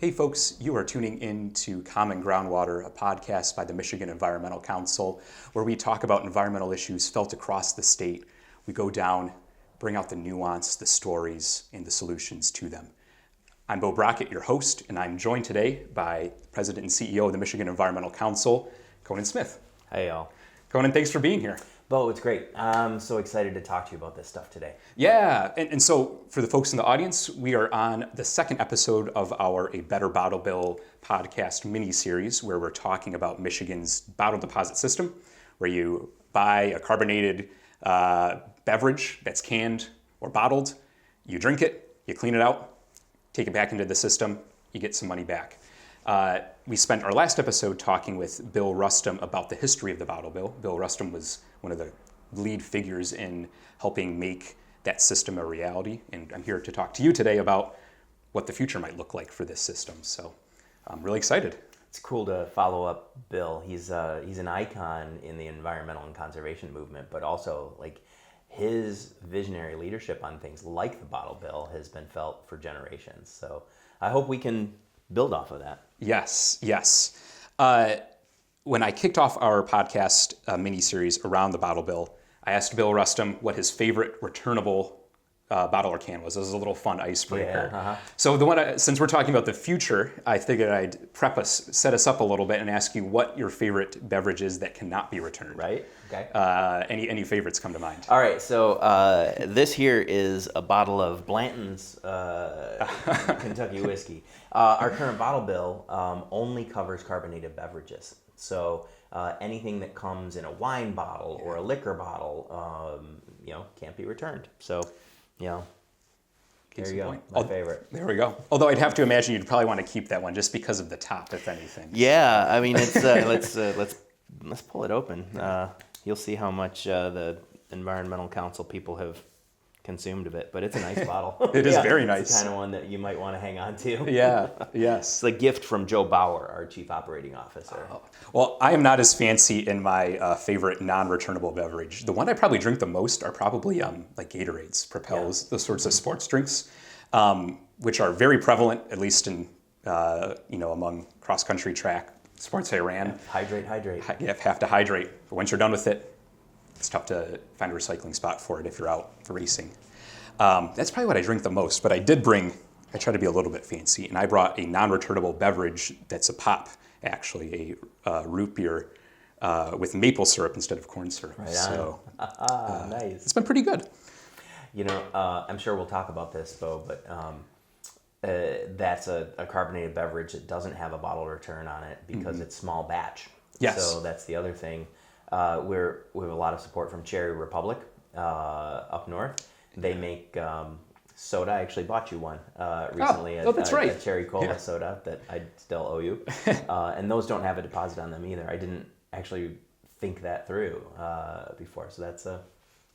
Hey folks, you are tuning in to Common Groundwater, a podcast by the Michigan Environmental Council, where we talk about environmental issues felt across the state. We go down, bring out the nuance, the stories, and the solutions to them. I'm Beau, your host, and I'm joined today by President and CEO of the Michigan Environmental Council, Conan Smith. Hey y'all. Conan, thanks for being here. Beau, it's great. I'm so excited to talk to you about this stuff today. Yeah, and so for the folks in the audience, we are on the second episode of our A Better Bottle Bill podcast mini-series where we're talking about Michigan's bottle deposit system, where you buy a carbonated beverage that's canned or bottled, you drink it, you clean it out, take it back into the system, you get some money back. We spent our last episode talking with Bill Rustum about the history of the bottle bill. Bill Rustum was one of the lead figures in helping make that system a reality. And I'm here to talk to you today about what the future might look like for this system. So I'm really excited. It's cool to follow up Bill. He's an icon in the environmental and conservation movement, but also like his visionary leadership on things like the bottle bill has been felt for generations. So I hope we can build off of that. Yes. When I kicked off our podcast mini-series around the bottle bill, I asked Bill Rustum what his favorite returnable bottle or can was. It was a little fun icebreaker. Yeah, So since we're talking about the future, I figured I'd set us up a little bit and ask you what your favorite beverage is that cannot be returned. Right, okay. Any favorites come to mind? All right, so this here is a bottle of Blanton's Kentucky whiskey. Our current bottle bill only covers carbonated beverages. So anything that comes in a wine bottle or a liquor bottle, can't be returned. So, there you go, my favorite. There we go. Although I'd have to imagine you'd probably want to keep that one just because of the top, if anything. Yeah, I mean, it's let's pull it open. You'll see how much the Environmental Council people have consumed of it, but it's a nice bottle. It is very nice. It's the kind of one that you might want to hang on to. Yeah, yes. It's a gift from Joe Bauer, our Chief Operating Officer. Oh. Well, I am not as fancy in my favorite non-returnable beverage. The one I probably drink the most are probably like Gatorades, Propels, those sorts of sports drinks, which are very prevalent, at least in among cross-country track sports I ran. Hydrate. You have to hydrate, but once you're done with it, it's tough to find a recycling spot for it if you're out racing. That's probably what I drink the most, but I try to be a little bit fancy, and I brought a non-returnable beverage that's a pop, actually, a root beer with maple syrup instead of corn syrup. Right on. So, nice. It's been pretty good. I'm sure we'll talk about this, Beau, but that's a carbonated beverage that doesn't have a bottle return on it because it's small batch. Yes. So that's the other thing. We have a lot of support from Cherry Republic up north. They make soda. I actually bought you one recently. That's right. A cherry cola soda that I still owe you. And those don't have a deposit on them either. I didn't actually think that through before. So that's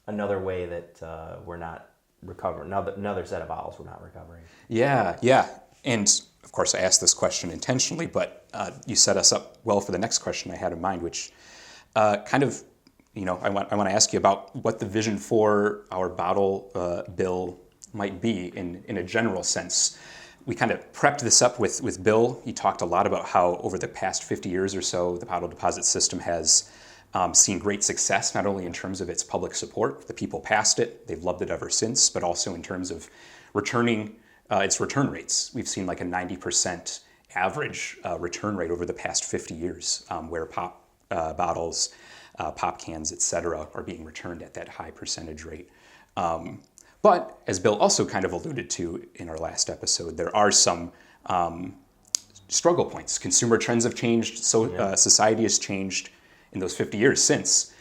another way that we're not recovering. Another set of bottles we're not recovering. Yeah. And of course, I asked this question intentionally, but you set us up well for the next question I had in mind, which I want to ask you about what the vision for our bottle bill might be in a general sense. We kind of prepped this up with Bill. He talked a lot about how over the past 50 years or so, the bottle deposit system has seen great success, not only in terms of its public support, the people passed it, they've loved it ever since, but also in terms of returning its return rates. We've seen like a 90% average return rate over the past 50 years where pop bottles, pop cans, etc., are being returned at that high percentage rate. But as Bill also kind of alluded to in our last episode, there are some struggle points. Consumer trends have changed, so society has changed in those 50 years since.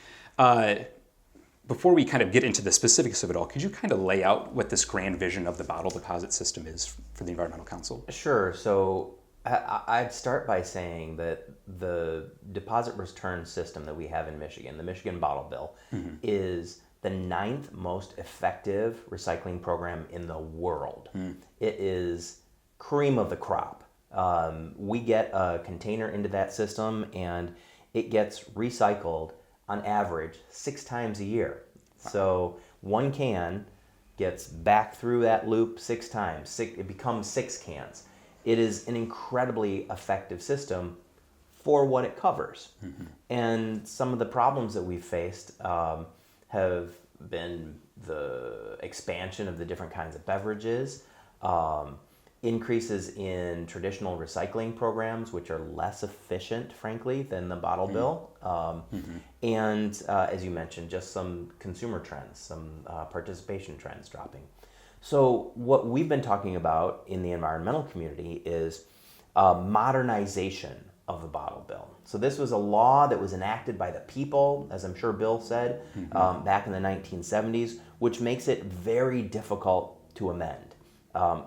Before we kind of get into the specifics of it all, could you kind of lay out what this grand vision of the bottle deposit system is for the Environmental Council? Sure. So I'd start by saying that the deposit return system that we have in Michigan, the Michigan Bottle Bill, is the 9th most effective recycling program in the world. It is cream of the crop. We get a container into that system and it gets recycled on average 6 times a year. Wow. So one can gets back through that loop 6 times. It becomes 6 cans. it is an incredibly effective system for what it covers. And some of the problems that we've faced have been the expansion of the different kinds of beverages, increases in traditional recycling programs, which are less efficient, frankly, than the bottle bill. And as you mentioned, just some consumer trends, some participation trends dropping. So what we've been talking about in the environmental community is modernization of the bottle bill. So this was a law that was enacted by the people, as I'm sure Bill said, back in the 1970s, which makes it very difficult to amend.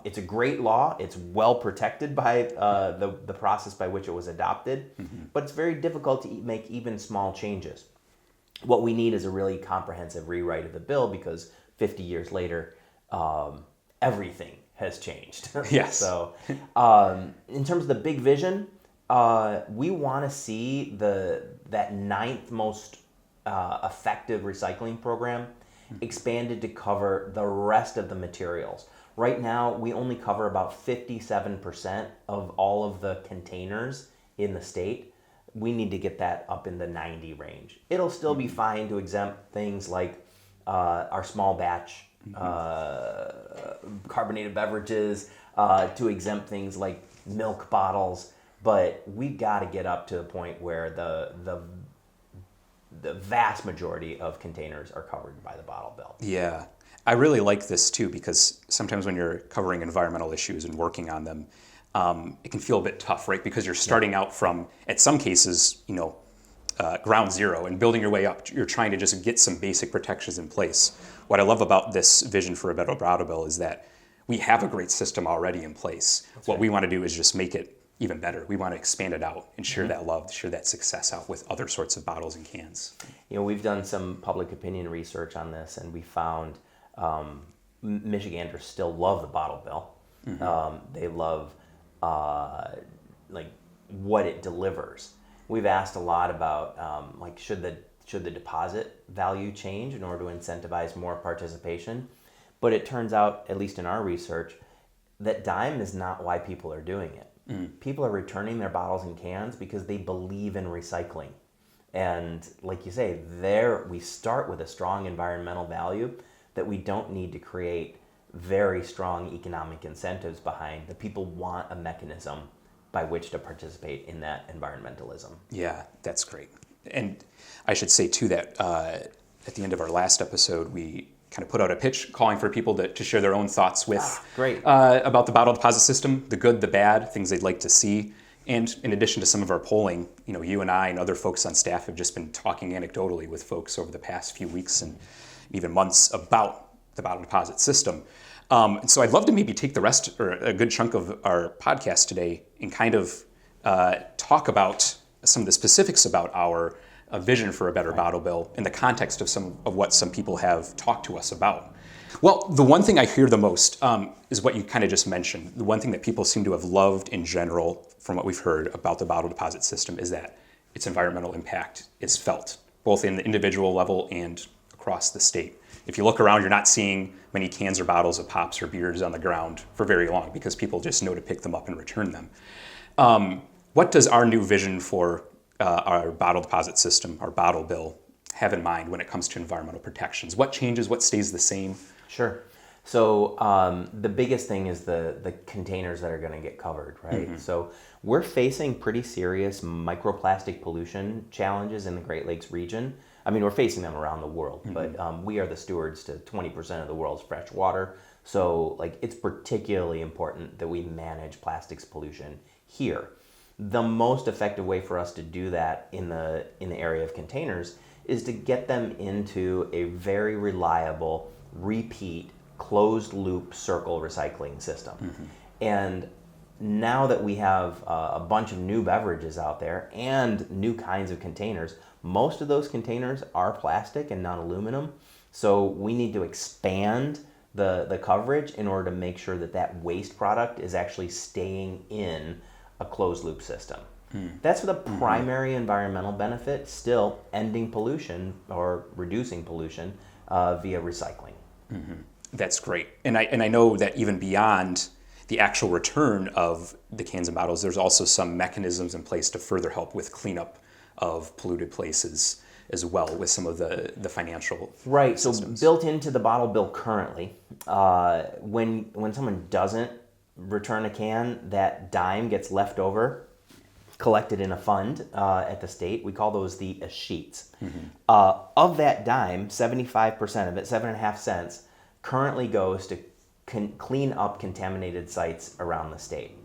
It's a great law. It's well protected by the process by which it was adopted, but it's very difficult to make even small changes. What we need is a really comprehensive rewrite of the bill because 50 years later, everything has changed. Yes. So in terms of the big vision, we want to see that ninth most effective recycling program expanded to cover the rest of the materials. Right now, we only cover about 57% of all of the containers in the state. We need to get that up in the 90 range. It'll still be fine to exempt things like our small batch carbonated beverages, to exempt things like milk bottles, but we've got to get up to a point where the vast majority of containers are covered by the bottle bill. Yeah. I really like this too because sometimes when you're covering environmental issues and working on them, it can feel a bit tough, right? Because you're starting out from, at some cases, ground zero and building your way up. You're trying to just get some basic protections in place. What I love about this vision for a better bottle bill is that we have a great system already in place. What we want to do is just make it even better. We want to expand it out and share that love, share that success out with other sorts of bottles and cans. We've done some public opinion research on this, and we found Michiganders still love the bottle bill. They love what it delivers. We've asked a lot about should the deposit value change in order to incentivize more participation, but it turns out, at least in our research, that dime is not why people are doing it. People are returning their bottles and cans because they believe in recycling. And like you say, there we start with a strong environmental value that we don't need to create very strong economic incentives behind. The people want a mechanism by which to participate in that environmentalism. Yeah, that's great. And I should say too that at the end of our last episode, we kind of put out a pitch calling for people to share their own thoughts with about the bottle deposit system, the good, the bad, things they'd like to see. And in addition to some of our polling, you and I and other folks on staff have just been talking anecdotally with folks over the past few weeks and even months about the bottle deposit system. And so I'd love to maybe take the rest or a good chunk of our podcast today and kind of talk about some of the specifics about our vision for a better bottle bill in the context of what some people have talked to us about. Well, the one thing I hear the most is what you kind of just mentioned. The one thing that people seem to have loved in general from what we've heard about the bottle deposit system is that its environmental impact is felt, both in the individual level and across the state. If you look around, you're not seeing many cans or bottles of pops or beers on the ground for very long because people just know to pick them up and return them. What does our new vision for our bottle deposit system, our bottle bill, have in mind when it comes to environmental protections? What changes? What stays the same? Sure. So the biggest thing is the containers that are going to get covered, right? So we're facing pretty serious microplastic pollution challenges in the Great Lakes region. I mean, we're facing them around the world, but we are the stewards to 20% of the world's fresh water. So it's particularly important that we manage plastics pollution here. The most effective way for us to do that in the area of containers is to get them into a very reliable, repeat, closed loop circle recycling system. And now that we have a bunch of new beverages out there and new kinds of containers, most of those containers are plastic and not aluminum. So we need to expand the coverage in order to make sure that waste product is actually staying in a closed loop system. That's the primary environmental benefit, still ending pollution or reducing pollution via recycling. That's great. And I know that even beyond the actual return of the cans and bottles, there's also some mechanisms in place to further help with cleanup of polluted places as well, with some of the financial systems. So built into the bottle bill currently, when someone doesn't return a can, that dime gets left over, collected in a fund at the state. We call those the sheets. Of that dime, 75% of it, 7.5 cents, currently goes to clean up contaminated sites around the state.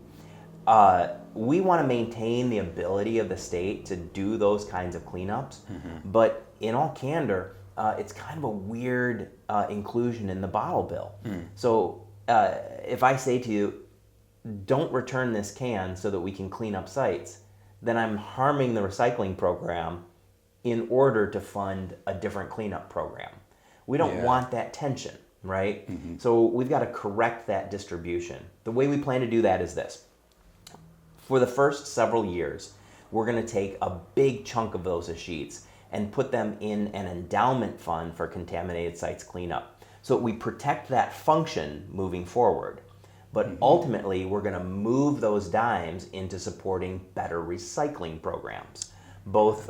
We want to maintain the ability of the state to do those kinds of cleanups, but in all candor, it's kind of a weird inclusion in the bottle bill. So if I say to you, don't return this can so that we can clean up sites, then I'm harming the recycling program in order to fund a different cleanup program. We don't want that tension, right? So we've got to correct that distribution. The way we plan to do that is this. For the first several years, we're going to take a big chunk of those sheets and put them in an endowment fund for contaminated sites cleanup. So we protect that function moving forward. But ultimately, we're going to move those dimes into supporting better recycling programs, both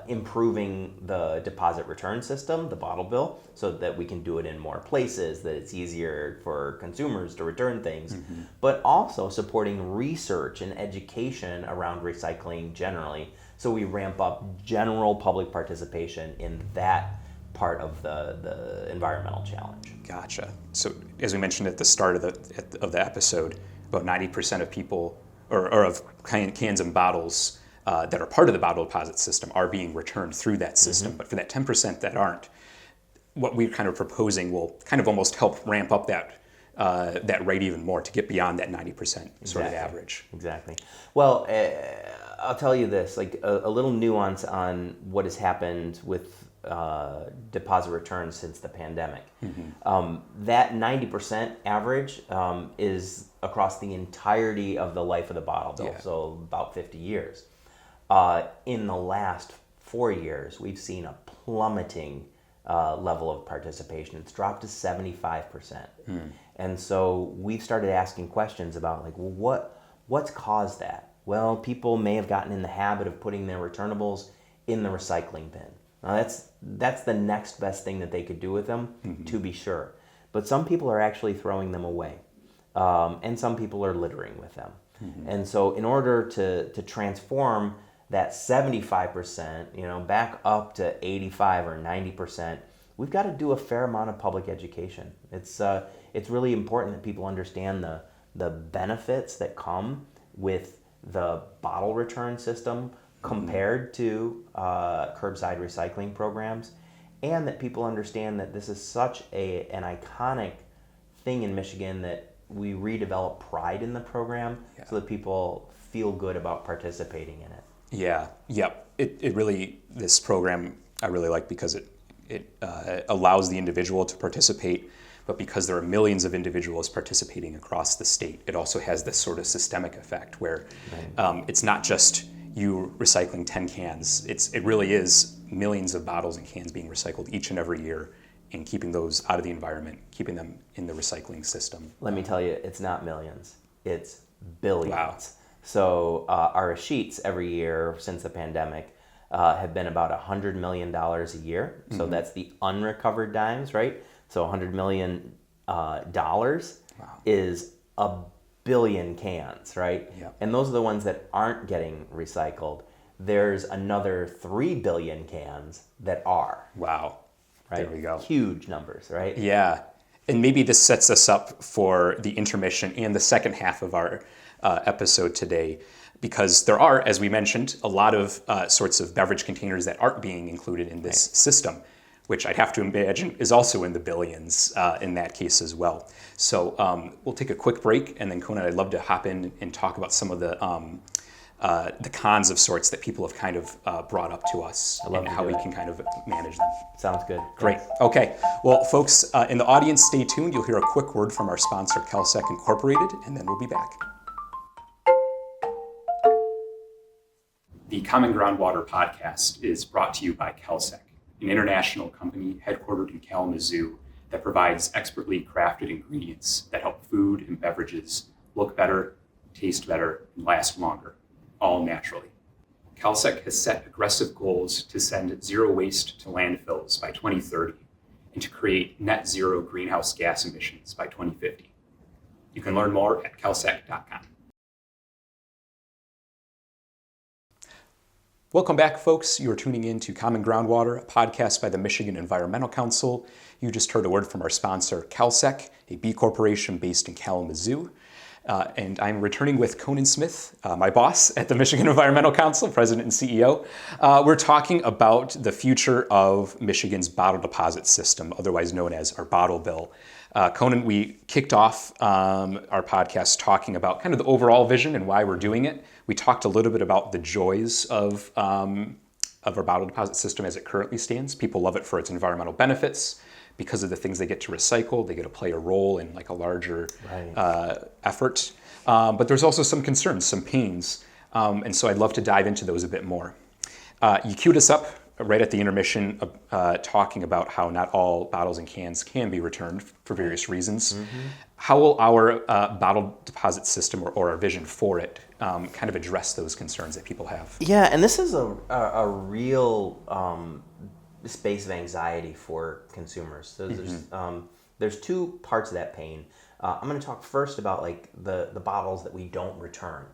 improving the deposit return system, the bottle bill, so that we can do it in more places, that it's easier for consumers to return things, but also supporting research and education around recycling generally, so we ramp up general public participation in that part of the environmental challenge. Gotcha. So as we mentioned at the start of the episode, about 90% of people, or of cans and bottles that are part of the bottle deposit system are being returned through that system. But for that 10% that aren't, what we're kind of proposing will kind of almost help ramp up that rate even more to get beyond that 90% sort of average. Exactly. Well, I'll tell you this, like a little nuance on what has happened with deposit returns since the pandemic. That 90% average is across the entirety of the life of the bottle bill, so about 50 years. In the last 4 years, we've seen a plummeting level of participation. It's dropped to 75%. And so we've started asking questions about, like, well, what's caused that? Well, people may have gotten in the habit of putting their returnables in the recycling bin. Now, that's the next best thing that they could do with them, to be sure. But some people are actually throwing them away, and some people are littering with them. And so in order to transform that 75%, back up to 85 or 90%, we've got to do a fair amount of public education. It's really important that people understand the benefits that come with the bottle return system compared to curbside recycling programs, and that people understand that this is such an iconic thing in Michigan that we redevelop pride in the program so that people feel good about participating in it. It really, this program I really like because it allows the individual to participate, but because there are millions of individuals participating across the state, it also has this sort of systemic effect where it's not just you recycling 10 cans. It really is millions of bottles and cans being recycled each and every year, and keeping those out of the environment, keeping them in the recycling system. Let me tell you, it's not millions, it's billions. Wow. So our sheets every year since the pandemic have been about $100 million a year. So that's the unrecovered dimes, right? So $100 million is a billion cans, right? And those are the ones that aren't getting recycled. There's another 3 billion cans that are. Wow. Right? There we go. Huge numbers, right? Yeah. And maybe this sets us up for the intermission and the second half of our episode today, because there are, as we mentioned, a lot of sorts of beverage containers that aren't being included in this system, which I'd have to imagine is also in the billions in that case as well. So we'll take a quick break, and then Conan, I'd love to hop in and talk about some of the cons of sorts that people have kind of brought up to us and how we can kind of manage them. Sounds good. Great. Okay. Well, folks in the audience, stay tuned. You'll hear a quick word from our sponsor, Kelsec Incorporated, and then we'll be back. The Common Groundwater podcast is brought to you by Kelsec, an international company headquartered in Kalamazoo that provides expertly crafted ingredients that help food and beverages look better, taste better, and last longer, all naturally. CalSec has set aggressive goals to send zero waste to landfills by 2030 and to create net zero greenhouse gas emissions by 2050. You can learn more at calsec.com. Welcome back, folks. You are tuning in to Common Groundwater, a podcast by the Michigan Environmental Council. You just heard a word from our sponsor, CalSec, a B Corporation based in Kalamazoo. And I'm returning with Conan Smith, my boss at the Michigan Environmental Council, president and CEO. We're talking about the future of Michigan's bottle deposit system, otherwise known as our bottle bill. Conan, we kicked off our podcast talking about kind of the overall vision and why we're doing it. We talked a little bit about the joys of our bottle deposit system as it currently stands. People love it for its environmental benefits because of the things they get to recycle. They get to play a role in like a larger effort. But there's also some concerns, some pains. And so I'd love to dive into those a bit more. You queued us up right at the intermission talking about how not all bottles and cans can be returned for various reasons. Mm-hmm. How will our bottle deposit system or our vision for it kind of address those concerns that people have? Yeah, and this is a real space of anxiety for consumers. So there's two parts of that pain. I'm going to talk first about like the bottles that we don't return.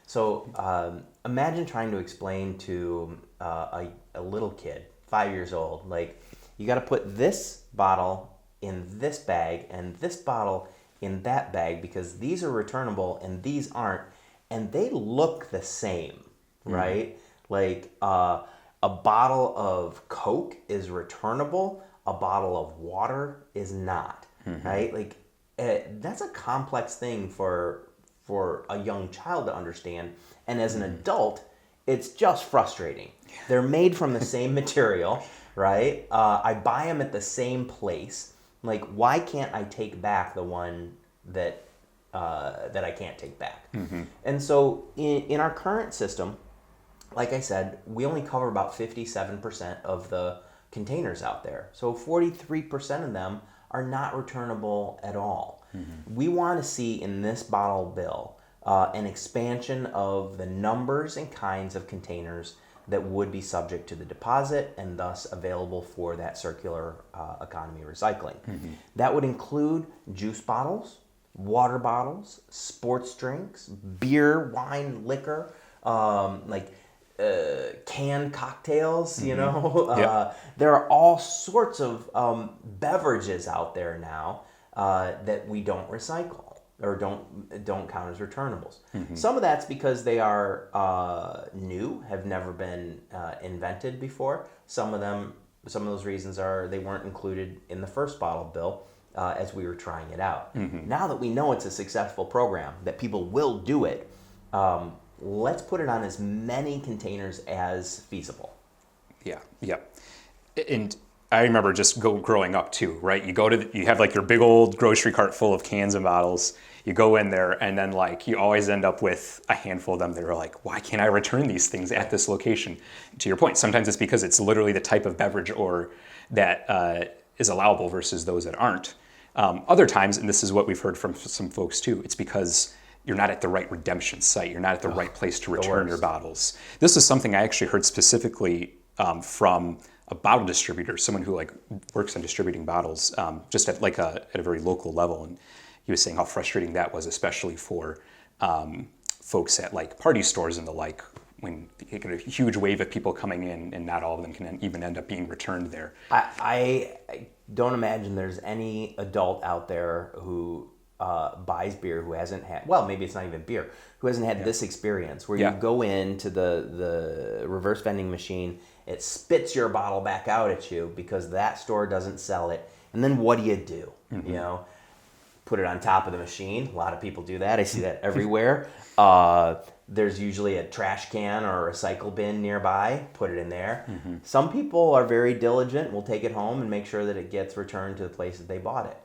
So imagine trying to explain to a little kid, 5 years old, like you got to put this bottle in this bag and this bottle in that bag because these are returnable and these aren't, and they look the same, right? Like a bottle of Coke is returnable, a bottle of water is not, right? Like that's a complex thing for a young child to understand, and as an adult, it's just frustrating. They're made from the same material, right? I buy them at the same place. Like, why can't I take back the one that I can't take back? And so in our current system, like I said, we only cover about 57% of the containers out there. So 43% of them are not returnable at all. We want to see in this bottle bill an expansion of the numbers and kinds of containers that would be subject to the deposit and thus available for that circular economy recycling. That would include juice bottles, water bottles, sports drinks, beer, wine, liquor, canned cocktails, you know. There are all sorts of beverages out there now that we don't recycle or don't count as returnables. Some of that's because they are new, have never been invented before. Some of those reasons are they weren't included in the first bottle bill as we were trying it out. Now that we know it's a successful program, that people will do it, let's put it on as many containers as feasible. Yeah. And I remember just growing up too, right? You have like your big old grocery cart full of cans and bottles. You go in there and then like you always end up with a handful of them that are like, why can't I return these things at this location? To your point, sometimes it's because it's literally the type of beverage or that is allowable versus those that aren't. Other times, and this is what we've heard from some folks too, it's because you're not at the right redemption site. You're not at the right place to return your bottles. This is something I actually heard specifically from a bottle distributor, someone who like works on distributing bottles, just at a very local level. And he was saying how frustrating that was, especially for folks at like party stores and the like, when you get a huge wave of people coming in and not all of them can even end up being returned there. I don't imagine there's any adult out there who buys beer who hasn't had, well, maybe it's not even beer, who hasn't had this experience where you go into the reverse vending machine, it spits your bottle back out at you because that store doesn't sell it. And then what do? You know, put it on top of the machine. A lot of people do that. I see that everywhere. There's usually a trash can or a recycle bin nearby. Put it in there. Some people are very diligent, will take it home and make sure that it gets returned to the place that they bought it.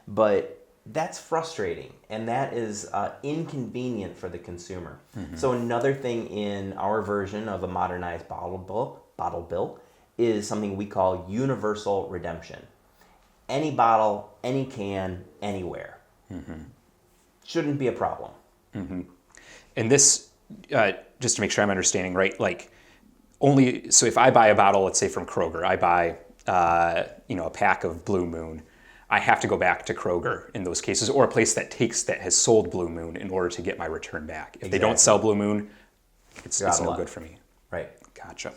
But that's frustrating, and that is inconvenient for the consumer. So another thing in our version of a modernized bottle bill is something we call universal redemption. Any bottle, any can, anywhere. Shouldn't be a problem. And this, just to make sure I'm understanding right, like so if I buy a bottle, let's say from Kroger, I buy a pack of Blue Moon, I have to go back to Kroger in those cases, or a place that has sold Blue Moon in order to get my return back. If they don't sell Blue Moon, it's no good for me. Right. Gotcha.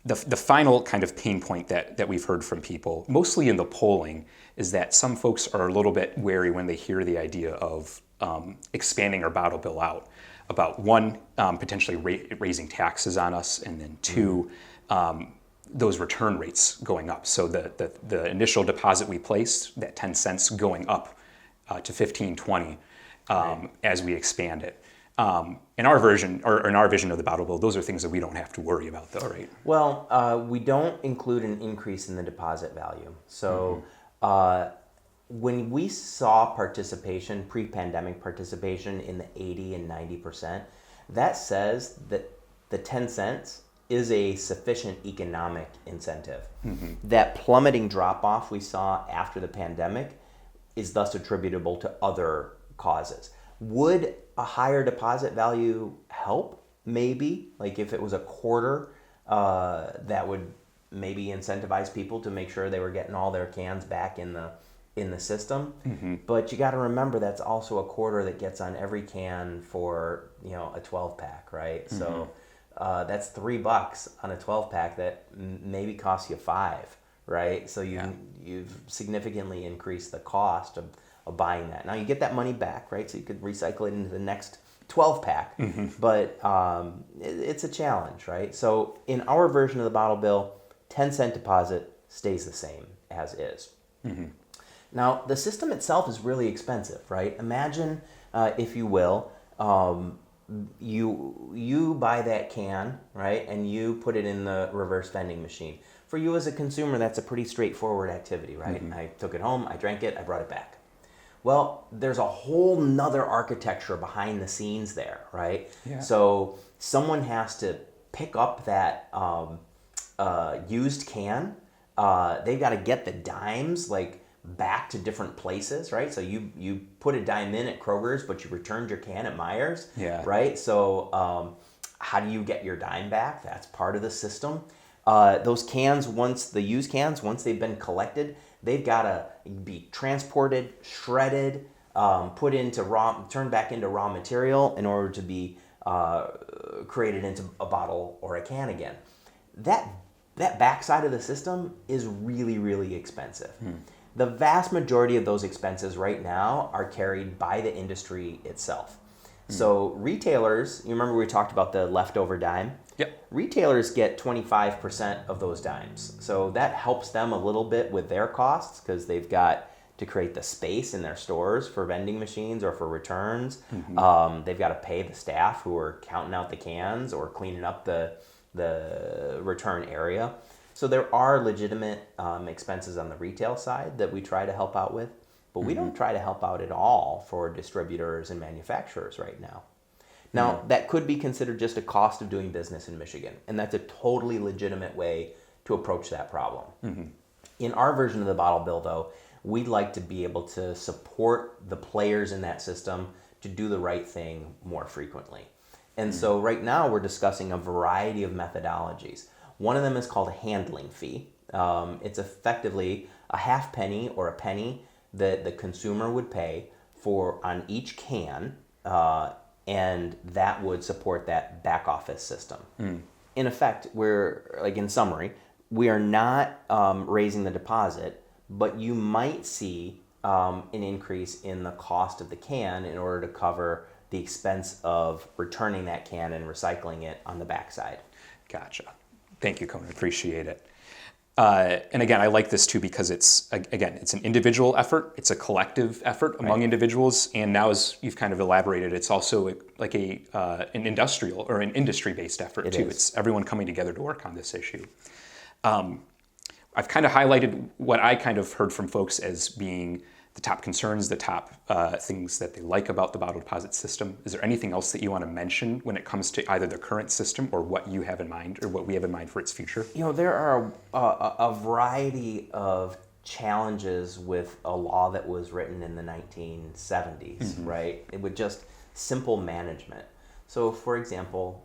The final kind of pain point that we've heard from people, mostly in the polling, is that some folks are a little bit wary when they hear the idea of expanding our bottle bill out. About one, potentially raising taxes on us, and then two, those return rates going up. So the initial deposit we placed, that 10 cents going up to 15, 20 as we expand it. In our version, or in our vision of the bottle bill, those are things that we don't have to worry about though, right? Well, we don't include an increase in the deposit value. So when we saw participation, pre-pandemic participation in the 80 and 90%, that says that the 10 cents is a sufficient economic incentive. That plummeting drop-off we saw after the pandemic is thus attributable to other causes. Would a higher deposit value help? Maybe. Like if it was a quarter, that would maybe incentivize people to make sure they were getting all their cans back in the system. But you got to remember that's also a quarter that gets on every can for a 12-pack, right? So that's $3 on a 12-pack that maybe costs you $5, right? So you've significantly increased the cost of buying that. Now you get that money back, right? So you could recycle it into the next 12-pack, but it's a challenge, right? So in our version of the bottle bill, 10-cent deposit stays the same as is. Now the system itself is really expensive, right? Imagine, if you will, you buy that can, right, and you put it in the reverse vending machine. For you as a consumer, that's a pretty straightforward activity, right? I took it home, I drank it, I brought it back. Well, there's a whole nother architecture behind the scenes there, right? Yeah. So someone has to pick up that used can. They've got to get the dimes back to different places, right? So you put a dime in at Kroger's, but you returned your can at Meijer's, right? So how do you get your dime back? That's part of the system. Those cans, once they've been collected, they've got to be transported, shredded, turned back into raw material in order to be created into a bottle or a can again. That backside of the system is really, really expensive. The vast majority of those expenses right now are carried by the industry itself. So retailers, you remember we talked about the leftover dime? Yep. Retailers get 25% of those dimes. So that helps them a little bit with their costs because they've got to create the space in their stores for vending machines or for returns. They've got to pay the staff who are counting out the cans or cleaning up the return area. So there are legitimate expenses on the retail side that we try to help out with, but we don't try to help out at all for distributors and manufacturers right now. Now, that could be considered just a cost of doing business in Michigan, and that's a totally legitimate way to approach that problem. In our version of the bottle bill, though, we'd like to be able to support the players in that system to do the right thing more frequently. And so right now we're discussing a variety of methodologies. One of them is called a handling fee. It's effectively a half penny or a penny that the consumer would pay on each can, and that would support that back office system. In effect, in summary, we are not raising the deposit, but you might see an increase in the cost of the can in order to cover the expense of returning that can and recycling it on the backside. Gotcha. Thank you, Conan. Appreciate it. And again, I like this too because it's an individual effort. It's a collective effort among individuals. And now, as you've kind of elaborated, it's also like an industrial or an industry-based effort too. It's everyone coming together to work on this issue. I've kind of highlighted what I kind of heard from folks as being the top concerns, the top things that they like about the bottle deposit system. Is there anything else that you want to mention when it comes to either the current system or what you have in mind or what we have in mind for its future? There are a variety of challenges with a law that was written in the 1970s, right? It would just simple management. So, for example,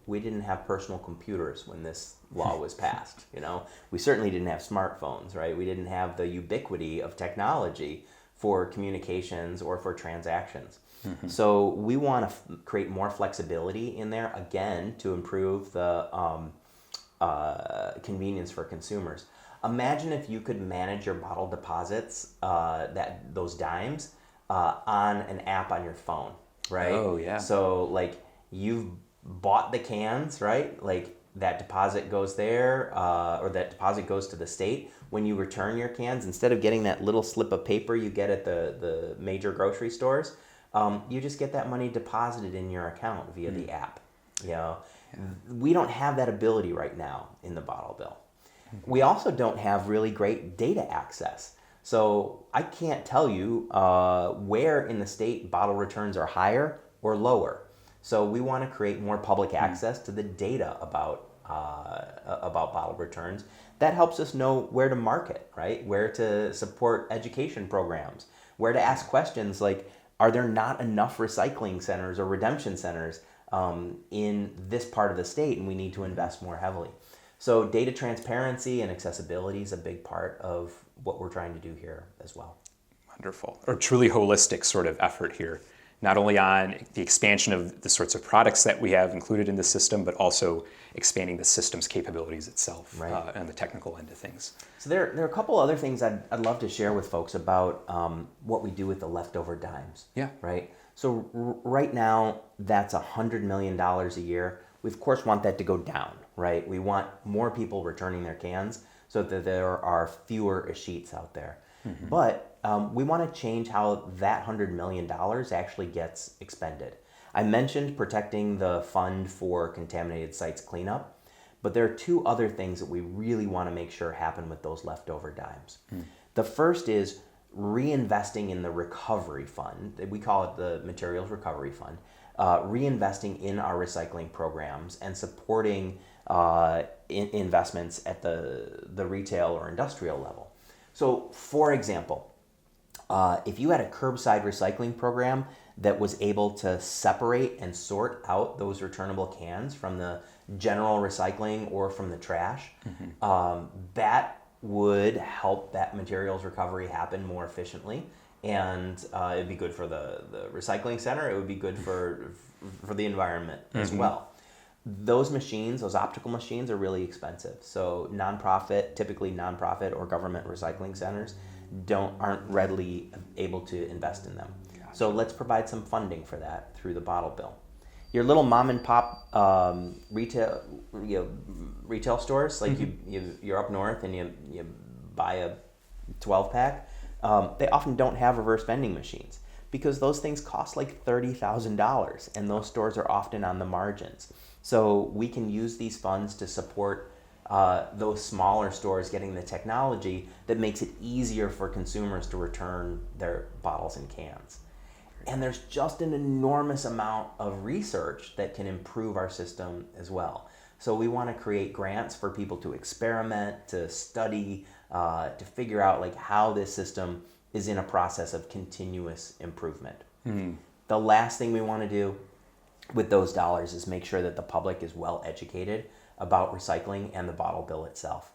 we didn't have personal computers when this law was passed. We certainly didn't have smartphones, right? We didn't have the ubiquity of technology for communications or for transactions. So we want to create more flexibility in there, again, to improve the convenience for consumers. Imagine if you could manage your bottle deposits, those dimes, on an app on your phone, right? Oh, yeah. So, like, you've bought the cans, right? Like, that deposit goes there, or that deposit goes to the state. When you return your cans, instead of getting that little slip of paper you get at the major grocery stores, you just get that money deposited in your account via the app. We don't have that ability right now in the bottle bill. We also don't have really great data access. So I can't tell you where in the state bottle returns are higher or lower. So we want to create more public access to the data about bottle returns. That helps us know where to market, right? Where to support education programs, where to ask questions like, are there not enough recycling centers or redemption centers in this part of the state, and we need to invest more heavily. So data transparency and accessibility is a big part of what we're trying to do here as well. Wonderful. A truly holistic sort of effort here, not only on the expansion of the sorts of products that we have included in the system, but also expanding the system's capabilities itself, right, and the technical end of things. So there are a couple other things I'd love to share with folks about what we do with the leftover dimes. Yeah. Right. So right now, that's $100 million a year. We, of course, want that to go down, right? We want more people returning their cans so that there are fewer sheets out there. But we want to change how that $100 million actually gets expended. I mentioned protecting the fund for contaminated sites cleanup, but there are two other things that we really want to make sure happen with those leftover dimes. The first is reinvesting in the recovery fund. We call it the Materials Recovery Fund. Reinvesting in our recycling programs and supporting investments at the retail or industrial level. So, for example, if you had a curbside recycling program that was able to separate and sort out those returnable cans from the general recycling or from the trash, that would help that materials recovery happen more efficiently. And it'd be good for the recycling center. It would be good for the environment as well. Those machines, those optical machines, are really expensive. So typically nonprofit or government recycling centers aren't readily able to invest in them. Gotcha. So let's provide some funding for that through the bottle bill. Your little mom and pop retail stores, like you're up north and you buy a 12-pack. They often don't have reverse vending machines because those things cost like $30,000, and those stores are often on the margins. So we can use these funds to support those smaller stores getting the technology that makes it easier for consumers to return their bottles and cans. And there's just an enormous amount of research that can improve our system as well. So we want to create grants for people to experiment, to study, to figure out like how this system is in a process of continuous improvement. The last thing we want to do with those dollars is make sure that the public is well educated about recycling and the bottle bill itself.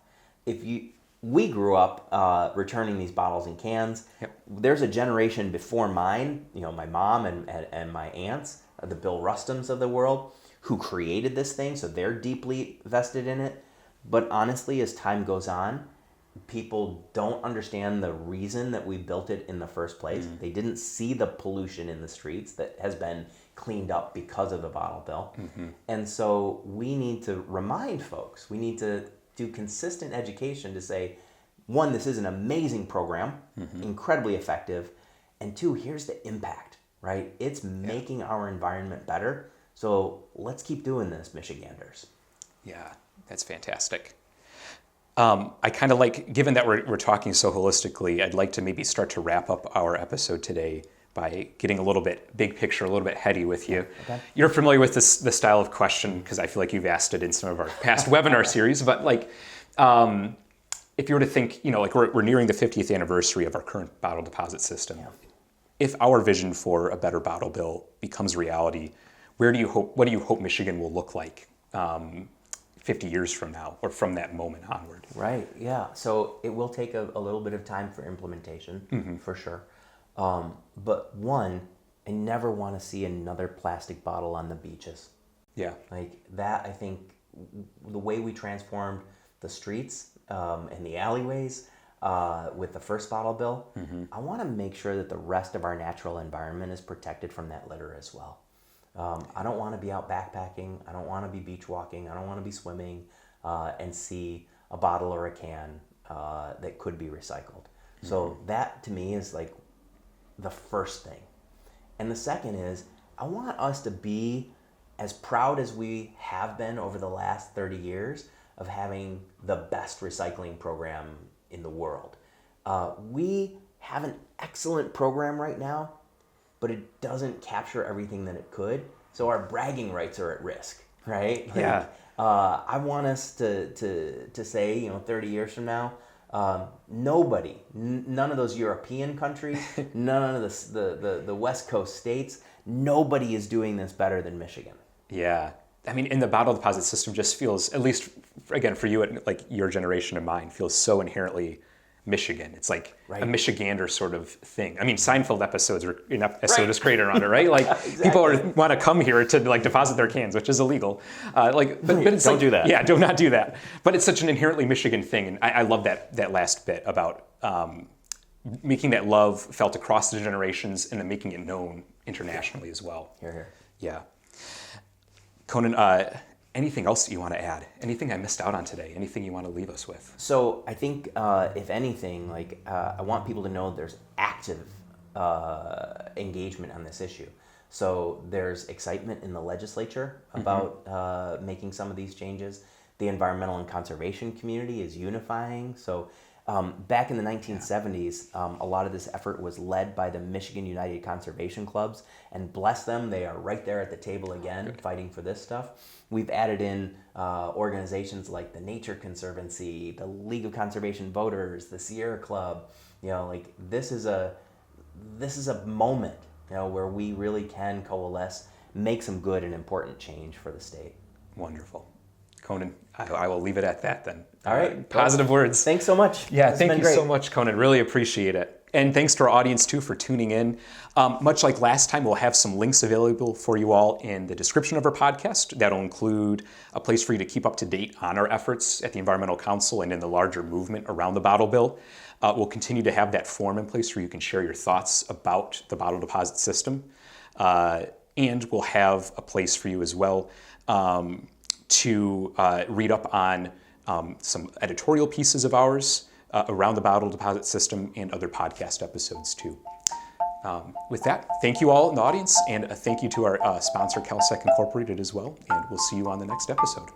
We grew up returning these bottles and cans. Yep. There's a generation before mine, my mom and my aunts, the Bill Rustams of the world, who created this thing, so they're deeply vested in it. But honestly, as time goes on, people don't understand the reason that we built it in the first place. They didn't see the pollution in the streets that has been cleaned up because of the bottle bill. And so we need to remind folks, we need to do consistent education to say, one, this is an amazing program, incredibly effective, and two, here's the impact, right? It's making our environment better. So let's keep doing this, Michiganders. Yeah, that's fantastic. I kind of like, given that we're talking so holistically, I'd like to maybe start to wrap up our episode today by getting a little bit big picture, a little bit heady with you. Okay. You're familiar with the style of question because I feel like you've asked it in some of our past webinar series, but like, if you were to think, like we're nearing the 50th anniversary of our current bottle deposit system. Yeah. If our vision for a better bottle bill becomes reality, what do you hope Michigan will look like 50 years from now, or from that moment onward? Right, yeah. So it will take a little bit of time for implementation, for sure. But one, I never want to see another plastic bottle on the beaches. Yeah. Like that, I think the way we transformed the streets and the alleyways with the first bottle bill, I want to make sure that the rest of our natural environment is protected from that litter as well. I don't want to be out backpacking. I don't want to be beach walking. I don't want to be swimming and see a bottle or a can that could be recycled. So that to me is like the first thing. And the second is I want us to be as proud as we have been over the last 30 years of having the best recycling program in the world. We have an excellent program right now, but it doesn't capture everything that it could. So our bragging rights are at risk, right? Like, Yeah. I want us to say, 30 years from now, nobody, none of those European countries, none of the West Coast states, nobody is doing this better than Michigan. Yeah. I mean, and the bottle deposit system just feels, at least, again, for you, like your generation and mine, feels so inherently Michigan. It's like a Michigander sort of thing. I mean, Seinfeld episodes are an episode is created around it, right? Like Exactly. people want to come here to like deposit their cans, which is illegal. But it's Don't do that. Yeah, do not do that. But it's such an inherently Michigan thing, and I love that last bit about making that love felt across the generations and then making it known internationally as well. Here. Yeah. Conan, anything else that you want to add? Anything I missed out on today? Anything you want to leave us with? So I think, if anything, I want people to know there's active engagement on this issue. So there's excitement in the legislature about making some of these changes. The environmental and conservation community is unifying. So back in the 1970s, a lot of this effort was led by the Michigan United Conservation Clubs, and bless them, they are right there at the table again, fighting for this stuff. We've added in organizations like the Nature Conservancy, the League of Conservation Voters, the Sierra Club. This is a moment, where we really can coalesce, make some good and important change for the state. Wonderful. Conan, I will leave it at that then. All right. Positive words. Thanks so much. Yeah, It's thank been you great. so much, Conan. Really appreciate it. And thanks to our audience, too, for tuning in. Much like last time, we'll have some links available for you all in the description of our podcast. That'll include a place for you to keep up to date on our efforts at the Environmental Council and in the larger movement around the bottle bill. We'll continue to have that form in place where you can share your thoughts about the bottle deposit system. And we'll have a place for you as well to read up on some editorial pieces of ours around the bottle deposit system and other podcast episodes too. With that, thank you all in the audience, and a thank you to our sponsor, CalSec Incorporated as well, and we'll see you on the next episode.